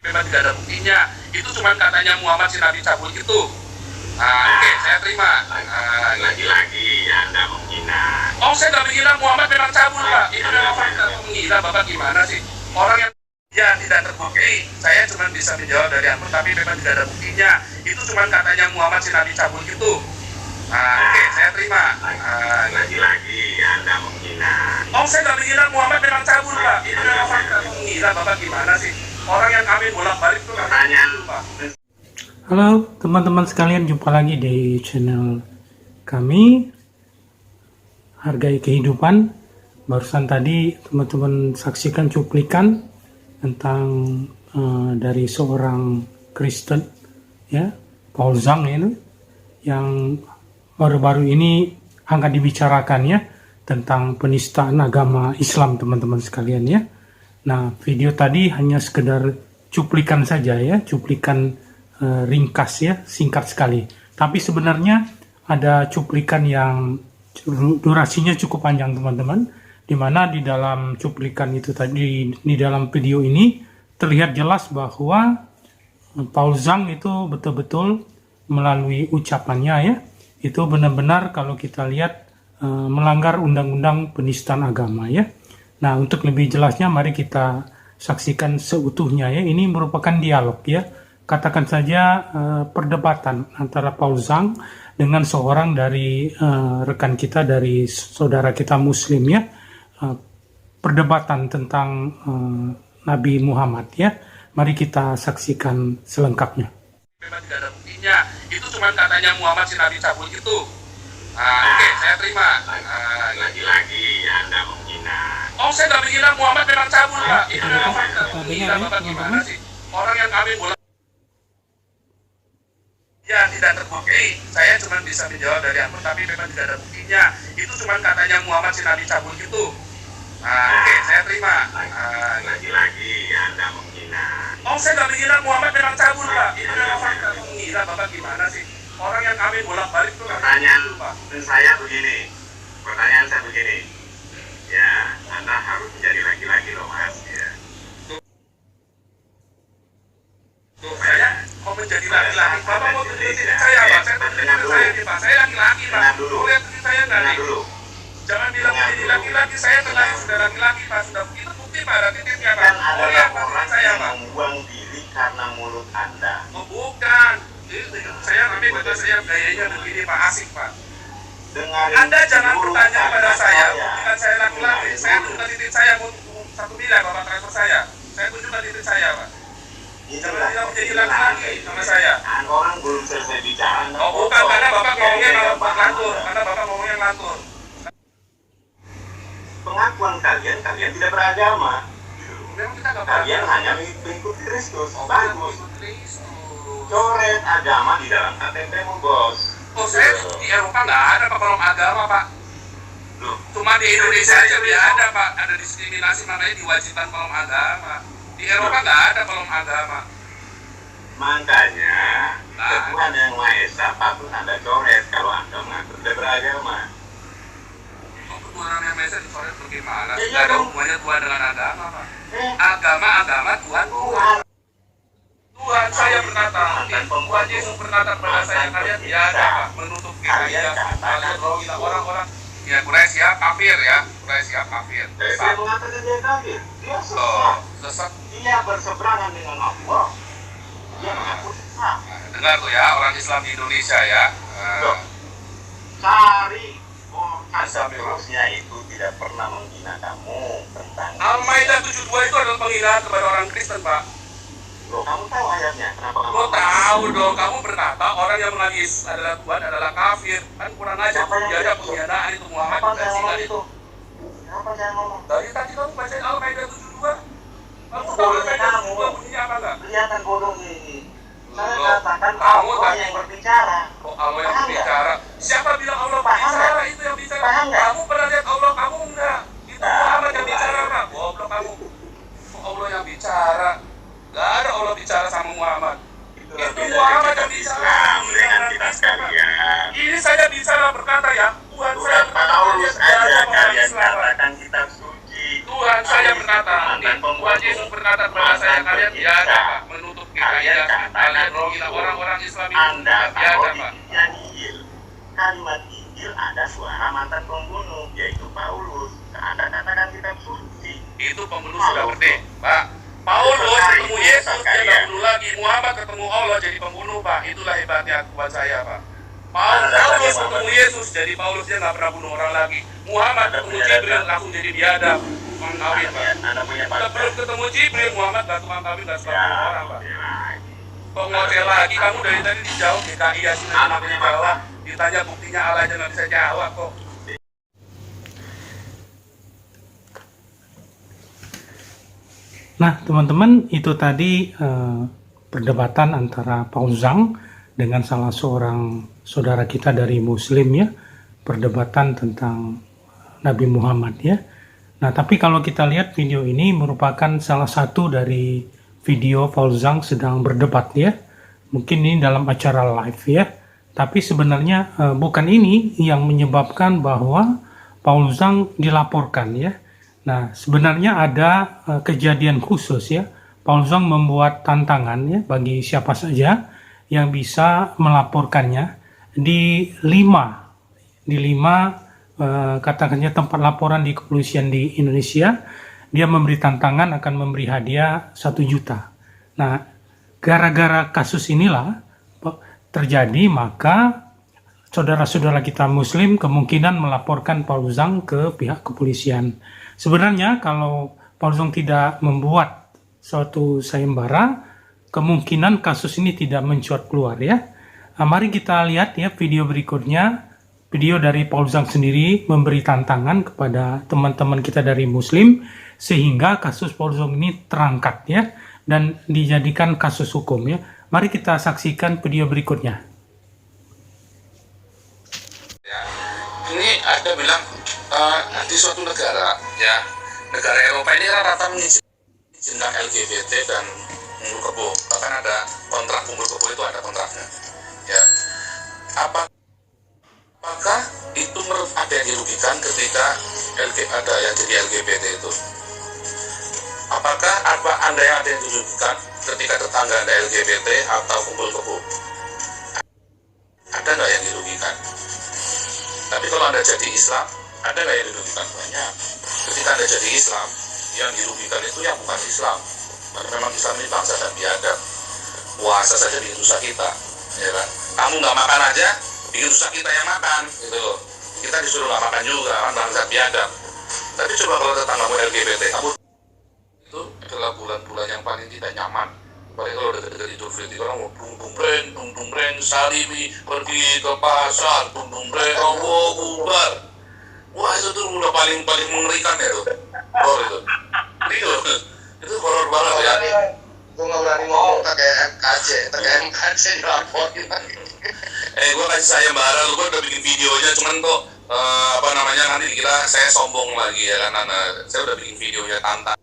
memang tidak ada buktinya. Itu cuma katanya Muhammad si Nabi cabul itu. Oke, saya terima. Lagi-lagi Anda menghina. Oh, saya nggak menghina Muhammad memang cabul, Pak. Itu memang fakta. Menghina Bapak gimana sih? Orang yang tidak terbukti, saya cuma bisa menjawab dari Ampun, tapi memang tidak ada buktinya. Itu cuma katanya Muhammad si Nabi cabul itu. Oke, saya terima. Lagi-lagi Anda menghina. Oh, saya nggak menghina Muhammad memang cabul, Pak. Itu memang fakta. Menghina Bapak gimana sih? Orang yang kami bolak-balik itu Pertanyaan. Pak. Halo teman-teman sekalian, jumpa lagi di channel kami Hargai Kehidupan. Barusan tadi teman-teman saksikan cuplikan tentang dari seorang Kristen, ya, Paul Zhang ini, yang baru-baru ini angkat dibicarakan, ya, tentang penistaan agama Islam, teman-teman sekalian, ya. Nah, video tadi hanya sekedar cuplikan saja, ya, cuplikan ringkas, ya, singkat sekali. Tapi sebenarnya ada cuplikan yang durasinya cukup panjang, teman-teman, di mana di dalam cuplikan itu tadi, di dalam video ini terlihat jelas bahwa Paul Zhang itu betul-betul melalui ucapannya, ya, itu benar-benar kalau kita lihat melanggar undang-undang penistaan agama, ya. Nah, untuk lebih jelasnya mari kita saksikan seutuhnya, ya. Ini merupakan dialog, ya. Katakan saja perdebatan antara Paul Zhang dengan seorang dari rekan kita, dari saudara kita Muslim, ya. Perdebatan tentang Nabi Muhammad, ya. Mari kita saksikan selengkapnya. Memang tidak ada buktinya. Itu cuma katanya Muhammad si Nabi cabul itu. Oke, saya terima. Lagi-lagi Anda menghina. Oh, saya nggak menghina Muhammad memang cabul, Pak. Itu memang fakta. Menghina Bapak gimana sih? Orang yang kami bolak tidak terbukti, saya cuma bisa menjawab dari Ampun, tapi memang tidak ada buktinya. Itu cuma katanya Muhammad si Nabi cabul itu. Oke, saya terima. Lagi-lagi Anda menghina. Oh, saya nggak menghina Muhammad memang cabul, Pak. Itu memang fakta. Menghina Bapak gimana sih? Orang yang kami bolak-balik itu Pertanyaan Pak. saya begini. Pertanyaan saya begini. Ya, Anda harus menjadi laki-laki loh, Mas. Ya. Saya mau menjadi laki-laki. Bapak mau tunjukin saya, Pak. Saya tunjukin saya nih, Pak. Saya laki-laki, Pak. Mau lihat saya nggak nih? Jangan bilang menjadi laki-laki. Saya terlahir sudah laki-laki, Pak. Sudah itu bukti, Pak. Ada titiknya, Pak. Kan Mau ada lihat orang saya, yang Pak. membuang diri karena mulut Anda. Oh, bukan. Saya ambil kata saya gayanya begini, Pak. Asik, Pak. Anda jangan bertanya kepada saya, buktikan saya laki-laki. Saya tunjukkan titik saya, mau 1 miliar Bapak transfer saya. Saya tunjukkan titik saya, Pak. Jangan bilang menjadi laki-laki sama saya. Orang belum selesai bicara. Oh, bukan, karena Bapak ngomongnya lantur. Karena Bapak ngomongnya lantur. Pengakuan kalian tidak beragama. Memang kita nggak Kalian beragama. hanya mengikuti Kristus. Oh, Bagus. Kristus. Coret agama di dalam KTP-mu, Bos. Oh, saya di Eropa nggak ada Pak kolom agama, Pak. Loh, Cuma di Indonesia aja ada, Pak. Ada diskriminasi namanya diwajibkan kolom agama. Di Eropa nggak ada kolom agama. makanya Tuhan Yang Maha Esa patut Anda coret kalau Anda mengaku tidak beragama. Oh, Tuhan yang Maha dicoret bagaimana? Ya, Nggak ada dong. hubungannya Tuhan dengan agama, Pak. Eh, Agama Tuhan. Tuhan. Tuhan saya berkata, Tuhan Yesus berkata kepada saya, kalian tiada, Pak, menutup gereja, kalian menghina orang-orang. Ya, Quraisy ya, kafir ya, Quraisy ya, kafir. Dia mengatakan dia kafir. Dia Oh, sesat. sesat. Dia berseberangan dengan Allah. Dia mengaku sesat. Dengar tuh ya, orang Islam di Indonesia ya. Loh, cari kata Islam memang. terusnya itu tidak pernah menghina kamu tentang Al-Maidah 72 itu adalah penghinaan kepada orang Kristen, Pak. Loh, kamu tahu ayatnya? Kenapa kamu Lo tahu dong, kamu berkata orang yang mengasihi Yesus adalah Tuhan adalah kafir. Kan kurang aja, Siapa yang dia ada bilang? penghinaan itu Muhammad Kapan saya dikasihkan ngomong itu. itu? Kapan saya ngomong? Dari tadi kamu bacain Al-Maidah 72. Kamu tahu Bodohnya Al-Maidah kamu. 72 bunyinya apa enggak? Kelihatan bodoh ini. Saya Loh, katakan kamu Allah tadi yang berbicara. kok Allah yang Paham berbicara? Siapa bilang Allah Paham berbicara? nggak? Itu yang bicara. Paham nggak? Kamu pernah lihat Allah, kamu enggak. Itu Nah, Muhammad yang itu bicara, baru. Pak. Goblok kamu. Kok Allah yang bicara? Gak ada Allah bicara sama Muhammad. Itulah Itu bedanya Muhammad kita yang bicara. Islam dengan kita sekalian. Ini saya bicara berkata ya, Tuhan saya Surat berkata Paulus kalian aja belajar orang kalian Islam, Pak. katakan kitab suci. Tuhan Tuhan saya berkata, Tuhan Yesus berkata kepada saya, kalian biadab Pak, menutup gereja, kalian menghina orang-orang Islam itu Anda biadab tahu Pak. di Injil, kalimat Injil ada suara mantan pembunuh, yaitu Paulus. Anda katakan kitab suci. Itu pembunuh sudah berhenti, Pak. Paulus ketemu Yesus, dia nggak bunuh lagi. Muhammad ketemu Allah jadi pembunuh, Pak. Itulah hebatnya buat saya, Pak. Paulus ketemu Yesus, jadi Paulus dia nggak pernah bunuh orang lagi. Muhammad ketemu Jibril, langsung jadi biadab, tukang kawin, Pak. Anda punya Sebelum ketemu Jibril, Muhammad nggak tukang kawin, nggak suka Ya, bunuh orang, Pak. ya. Kok ngoceh lagi, kamu dari tadi dijawab, DKI ya sudah Anak punya jawab. Ditanya buktinya Allah aja nggak bisa jawab kok. Nah, teman-teman, itu tadi perdebatan antara Paul Zhang dengan salah seorang saudara kita dari Muslim ya, perdebatan tentang Nabi Muhammad ya. Nah, tapi kalau kita lihat video ini merupakan salah satu dari video Paul Zhang sedang berdebat ya. Mungkin ini dalam acara live ya. Tapi sebenarnya bukan ini yang menyebabkan bahwa Paul Zhang dilaporkan ya. Nah, sebenarnya ada kejadian khusus ya. Paul Zhang membuat tantangan ya bagi siapa saja yang bisa melaporkannya di lima katakannya tempat laporan di kepolisian di Indonesia. Dia memberi tantangan akan memberi hadiah 1 juta. Nah, gara-gara kasus inilah terjadi, maka saudara-saudara kita Muslim kemungkinan melaporkan Paul Zhang ke pihak kepolisian. Sebenarnya kalau Paul Zhang tidak membuat suatu sayembara, kemungkinan kasus ini tidak mencuat keluar ya. Nah, mari kita lihat ya video berikutnya, video dari Paul Zhang sendiri memberi tantangan kepada teman-teman kita dari Muslim sehingga kasus Paul Zhang ini terangkat ya dan dijadikan kasus hukum ya. Mari kita saksikan video berikutnya. Ya, ini ada bilang di suatu negara, ya negara Eropa ini rata-rata mengizinkan LGBT dan kumpul kebo, bahkan ada kontrak kumpul kebo itu ada kontraknya. Ya, apakah itu ada yang dirugikan ketika ada yang jadi LGBT itu? Apakah Anda yang ada yang dirugikan ketika tetangga Anda LGBT atau kumpul kebo? Ada nggak yang dirugikan? Tapi kalau Anda jadi Islam, ada nggak yang dirugikan? Banyak. Ketika Anda jadi Islam, yang dirugikan itu yang bukan Islam. Karena memang Islam ini bangsa dan biadab. Puasa saja bikin susah kita, ya kan? Kamu nggak makan aja, bikin susah kita yang makan, gitu loh. Kita disuruh nggak makan juga, kan bangsa biadab. Tapi coba kalau tetanggamu LGBT, kamu itu adalah bulan-bulan yang paling tidak nyaman. Apalagi kalau dekat-dekat Idul Fitri, orang mau dung breng, salimi, pergi ke pasar, dung breng, Allahu Akbar. Wah, itu tuh udah paling mengerikan ya tuh. Itu horor banget ya. Gue nggak berani ngomong pakai MKC dilaporin. Gue kasih sayembara, gue udah bikin videonya, cuman kok nanti dikira saya sombong lagi ya kan. Saya udah bikin videonya tantangan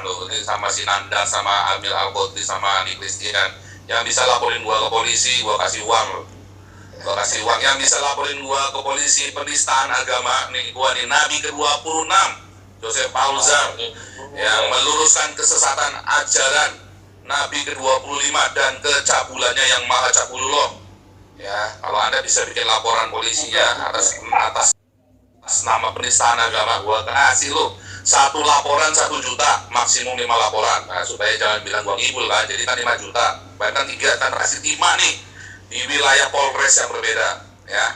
loh, ini sama si Nanda, sama Amil Alkoti, sama Ani Christian. Yang bisa laporin gua ke polisi, gua kasih uang loh. Gua kasih uang. Yang bisa laporin gua ke polisi penistaan agama, nih gua nih Nabi ke-26, Joseph Paul Zhang, yang meluruskan kesesatan ajaran Nabi ke-25 dan kecabulannya yang maha cabulullah. Ya, kalau Anda bisa bikin laporan polisinya atas nama penistaan agama, gua kasih lo 1 laporan 1 juta, maksimum 5 laporan. Nah, supaya jangan bilang gua ngibul kan, jadi kan 5 juta, bahkan 3 kan kasih 5 nih di wilayah Polres yang berbeda, ya.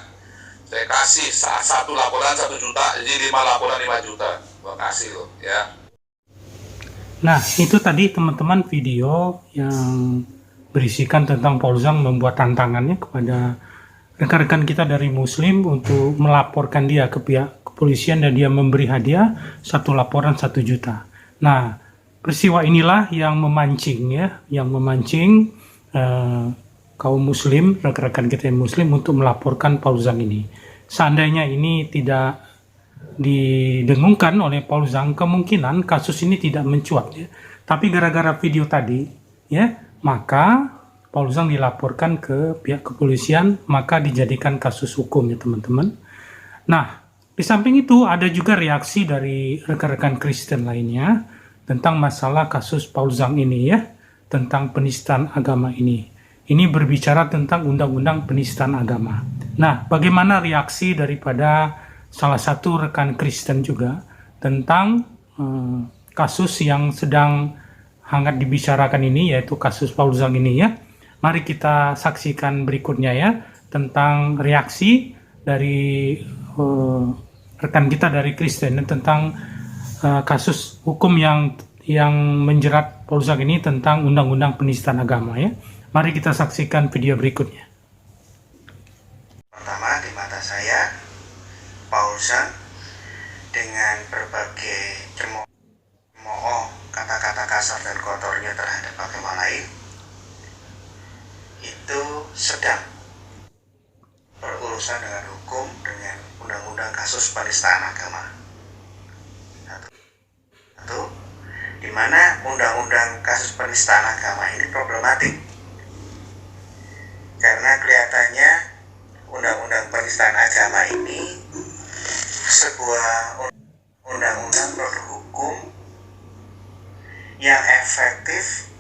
Saya kasih 1 laporan 1 juta, jadi 5 laporan 5 juta, gua kasih lo, ya. Nah, itu tadi teman-teman video yang berisikan tentang Paul Zhang membuat tantangannya kepada rekan-rekan kita dari Muslim untuk melaporkan dia ke pihak kepolisian dan dia memberi hadiah 1 laporan 1 juta. Nah, peristiwa inilah yang memancing kaum Muslim, rekan-rekan kita yang Muslim untuk melaporkan Paul Zhang ini. Seandainya ini tidak didengungkan oleh Paul Zhang, kemungkinan kasus ini tidak mencuat ya. Tapi gara-gara video tadi ya, maka Paul Zhang dilaporkan ke pihak kepolisian, maka dijadikan kasus hukum ya teman-teman. Nah, Di samping itu ada juga reaksi dari rekan-rekan Kristen lainnya tentang masalah kasus Paul Zhang ini ya, tentang penistaan agama ini. Ini berbicara tentang undang-undang penistaan agama. Nah, bagaimana reaksi daripada salah satu rekan Kristen juga tentang kasus yang sedang hangat dibicarakan ini, yaitu kasus Paul Zhang ini ya. Mari kita saksikan berikutnya ya, tentang reaksi dari rekan kita dari Kristen tentang kasus hukum yang menjerat Paul Zhang ini tentang undang-undang penistaan agama ya. Mari kita saksikan video berikutnya. Pertama, di mata saya, Paul Zhang dengan berbagai cemooh, kata-kata kasar dan kotornya terhadap agama lain itu sedang berurusan dengan hukum, dengan undang-undang kasus penistaan agama. Satu, di mana undang-undang kasus penistaan agama ini problematik karena kelihatannya undang-undang penistaan agama ini sebuah undang-undang produk hukum yang efektif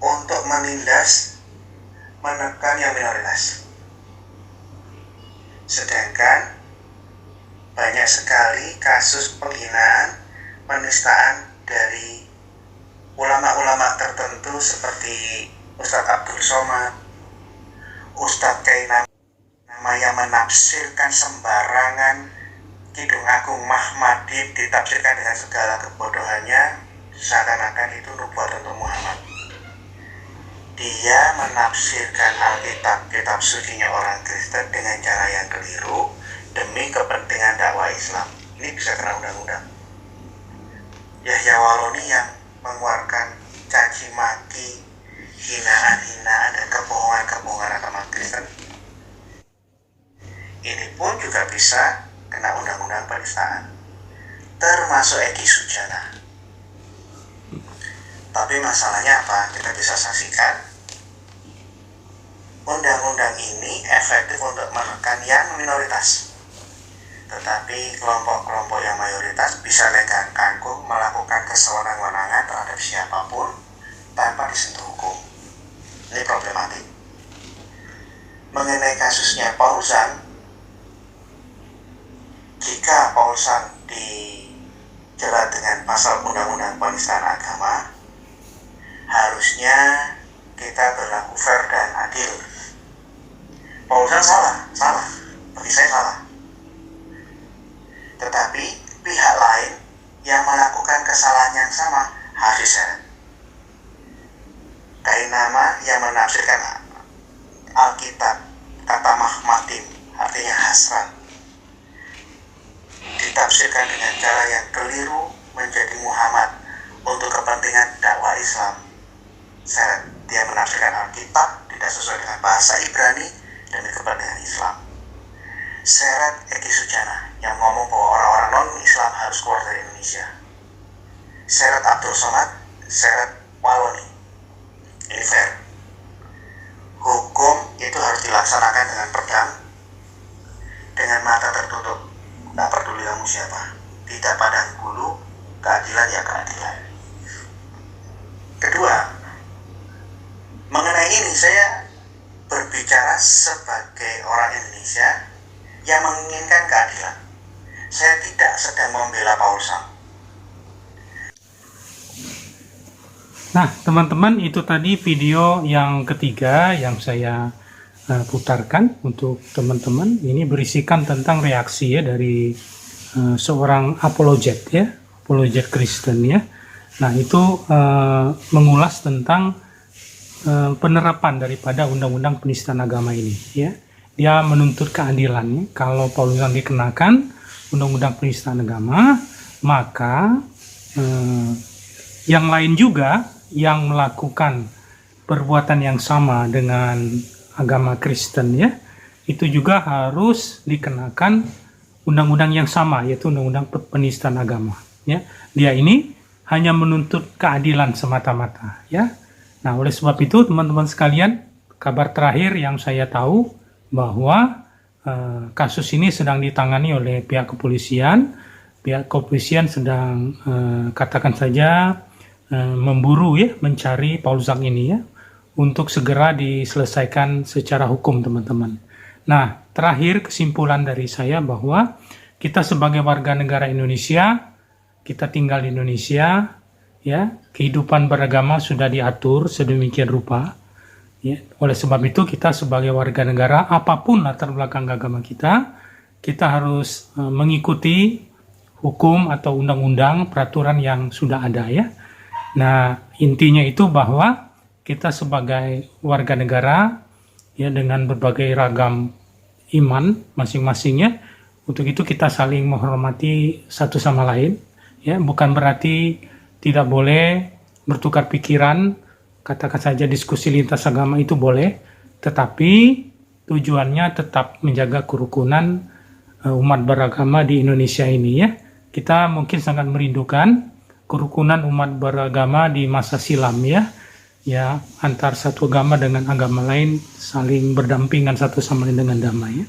untuk menindas, menekan yang minoritas. Sedangkan banyak sekali kasus penghinaan, penistaan dari ulama-ulama tertentu seperti Ustadz Abdul Somad, Ustadz Kainam, yang menafsirkan sembarangan Kidung Agung Mahmadi, ditafsirkan dengan segala kebodohannya seakan-akan itu nubuat untuk Muhammad. Dia menafsirkan Alkitab, kitab sucinya orang Kristen dengan cara yang keliru demi kepentingan dakwah Islam. Ini bisa kena undang-undang. Yahya Waloni yang mengeluarkan caci maki, hinaan-hinaan dan kebohongan-kebohongan agama Kristen, ini pun juga bisa kena undang-undang penistaan, termasuk Egy Sujana. Tapi masalahnya apa? Kita bisa saksikan undang-undang ini efektif untuk menekan yang minoritas, tetapi kelompok-kelompok yang mayoritas bisa legang kangkung melakukan kesewenang-wenangan terhadap siapapun tanpa disentuh hukum. Ini problematik. Mengenai kasusnya Paul Zhang, jika Paul Zhang dijerat dengan pasal undang-undang penistaan agama, harusnya kita berlaku fair dan adil. Paul Zhang salah, bagi saya salah. Tetapi pihak lain yang melakukan kesalahan yang sama harus diseret. Kainama yang menafsirkan Alkitab, kata Mahmadim, artinya hasrat, ditafsirkan dengan cara yang keliru menjadi Muhammad untuk kepentingan dakwah Islam. Seret, dia menafsirkan Alkitab tidak sesuai dengan bahasa Ibrani demi kepentingan Islam. Seret Egy Sujana yang ngomong bahwa orang-orang non-Islam harus keluar dari Indonesia. Seret Abdul Somad, seret Waloni. Ini fair. Hukum itu harus dilaksanakan dengan pedang, dengan mata tertutup. Tak peduli kamu siapa, tidak pandang bulu, keadilan ya keadilan. Kedua, mengenai ini saya berbicara sebagai orang Indonesia yang menginginkan keadilan. Saya tidak sedang membela Paul Zhang. Nah, teman-teman, itu tadi video yang ketiga yang saya putarkan untuk teman-teman. Ini berisikan tentang reaksi ya dari seorang apologet ya, apologet Kristen ya. Nah, itu mengulas tentang penerapan daripada undang-undang penistaan agama ini ya. Dia menuntut keadilan. Kalau Paul Zhang dikenakan undang-undang penistaan agama, maka yang lain juga yang melakukan perbuatan yang sama dengan agama Kristen ya, itu juga harus dikenakan undang-undang yang sama, yaitu undang-undang penistaan agama ya. Dia ini hanya menuntut keadilan semata-mata ya. Nah, oleh sebab itu teman-teman sekalian, kabar terakhir yang saya tahu bahwa kasus ini sedang ditangani oleh pihak kepolisian. Pihak kepolisian sedang katakan saja memburu ya, mencari Paul Zak ini ya, untuk segera diselesaikan secara hukum, teman-teman. Nah, terakhir kesimpulan dari saya bahwa kita sebagai warga negara Indonesia, kita tinggal di Indonesia, ya, kehidupan beragama sudah diatur sedemikian rupa. Ya, oleh sebab itu kita sebagai warga negara, apapun latar belakang agama kita harus mengikuti hukum atau undang-undang peraturan yang sudah ada ya. Nah, intinya itu bahwa kita sebagai warga negara ya, dengan berbagai ragam iman masing-masingnya, untuk itu kita saling menghormati satu sama lain ya, bukan berarti tidak boleh bertukar pikiran. Katakan saja diskusi lintas agama itu boleh, tetapi tujuannya tetap menjaga kerukunan umat beragama di Indonesia ini ya. Kita mungkin sangat merindukan kerukunan umat beragama di masa silam ya, antar satu agama dengan agama lain saling berdampingan satu sama lain dengan damai ya.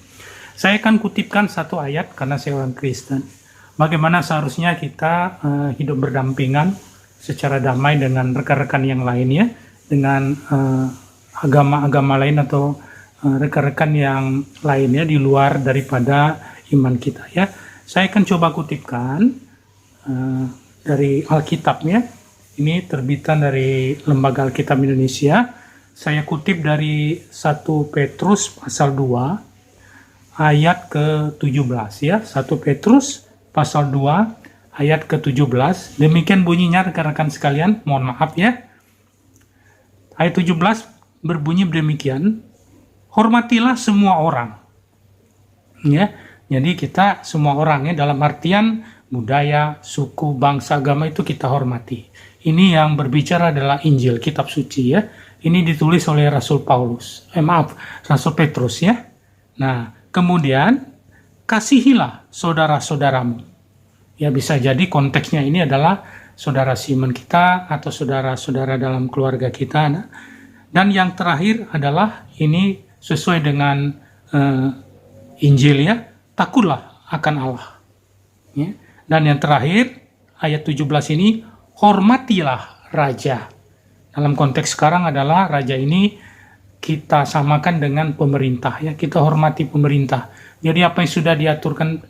Saya akan kutipkan satu ayat karena saya orang Kristen. Bagaimana seharusnya kita hidup berdampingan secara damai dengan rekan-rekan yang lain ya, dengan agama-agama lain atau rekan-rekan yang lainnya di luar daripada iman kita ya. Saya akan coba kutipkan dari Alkitabnya. Ini terbitan dari Lembaga Alkitab Indonesia. Saya kutip dari 1 Petrus pasal 2 ayat ke-17 ya. 1 Petrus pasal 2 ayat ke-17. Demikian bunyinya rekan-rekan sekalian. Mohon maaf ya. Ayat 17 berbunyi demikian, hormatilah semua orang. Ya, jadi kita semua orang ya, dalam artian budaya, suku, bangsa, agama itu kita hormati. Ini yang berbicara adalah Injil, kitab suci ya. Ini ditulis oleh Rasul Rasul Petrus ya. Nah, kemudian kasihilah saudara-saudaramu. Ya, bisa jadi konteksnya ini adalah saudara seiman kita atau saudara-saudara dalam keluarga kita. Dan yang terakhir adalah ini sesuai dengan Injil ya, takutlah akan Allah. Ya. Dan yang terakhir ayat 17 ini, hormatilah raja. Dalam konteks sekarang adalah raja ini kita samakan dengan pemerintah ya, kita hormati pemerintah. Jadi apa yang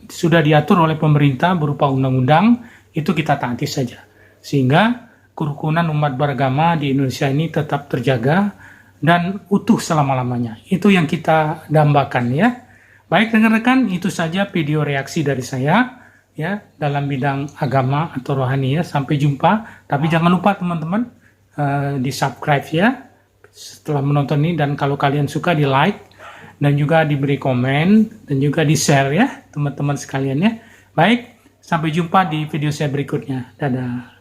sudah diatur oleh pemerintah berupa undang-undang itu kita taati saja. Sehingga kerukunan umat beragama di Indonesia ini tetap terjaga dan utuh selama-lamanya. Itu yang kita dambakan ya. Baik rekan-rekan, itu saja video reaksi dari saya ya dalam bidang agama atau rohani ya. Sampai jumpa. Tapi jangan lupa teman-teman di subscribe ya setelah menonton ini, dan kalau kalian suka di like dan juga diberi komen dan juga di share ya teman-teman sekalian ya. Baik, sampai jumpa di video saya berikutnya. Dadah.